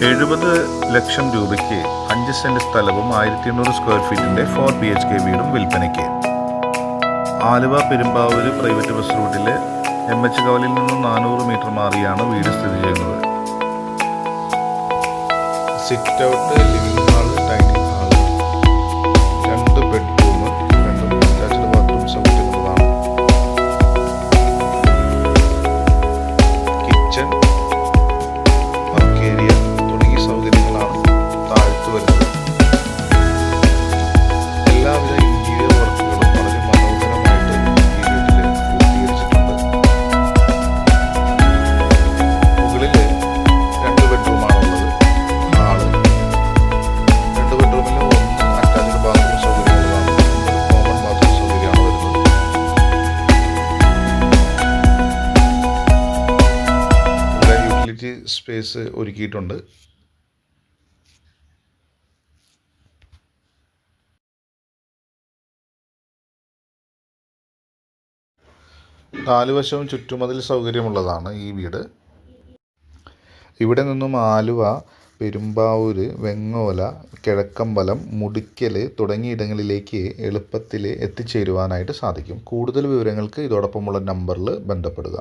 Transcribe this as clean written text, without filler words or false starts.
70 ലക്ഷം രൂപയ്ക്ക് 5 സെന്റ് സ്ഥലവും 1800 square ഫീറ്റിന്റെ 4 BHK വീടും വിൽപ്പനയ്ക്ക്. ആലുവ പെരുമ്പാവൂർ പ്രൈവറ്റ് ബസ് റൂട്ടിലെ MH കവലിൽ നിന്നും 400 മീറ്റർ മാറിയാണ് വീട് സ്ഥിതി ചെയ്യുന്നത്. Sit out, living hall, dining hall, 2 bedroom, 2 attached bathroom സൗകര്യമുള്ളതാണ്. കിച്ചൺ, വർക്ക് ഏരിയ തുടങ്ങിയ സൗകര്യങ്ങളാണ് താഴത്ത് വരുന്നത്. എല്ലാവിധ ഇന്റീരിയർ വർക്കുകളും വളരെ മനോഹരമായിട്ട് ഈ വീട്ടിൽ പൂർത്തീകരിച്ചിട്ടുണ്ട്. മുകളിൽ 2 ബെഡ്റൂമാണുള്ളത്. ഹാള്, 2 ബെഡ്റൂമിൽ 1 അറ്റാച്ച്ഡ് ബാത്റൂം സൗകര്യമുള്ളതാണ്. ഒരു കോമൺ ബാത്റൂം സൗകര്യമാണ് വരുന്നത്. ഇവിടെ യൂട്ടിലിറ്റി സ്പേസ് ഒരുക്കിയിട്ടുണ്ട്. നാലുവശവും ചുറ്റുമതിൽ സൗകര്യമുള്ളതാണ് ഈ വീട്. ഇവിടെ നിന്നും ആലുവ, പെരുമ്പാവൂർ, വെങ്ങോല, കിഴക്കമ്പലം, മുടിക്കൽ തുടങ്ങിയിടങ്ങളിലേക്ക് എളുപ്പത്തിൽ എത്തിച്ചേരുവാനായിട്ട് സാധിക്കും. കൂടുതൽ വിവരങ്ങൾക്ക് ഇതോടൊപ്പമുള്ള നമ്പറിൽ ബന്ധപ്പെടുക.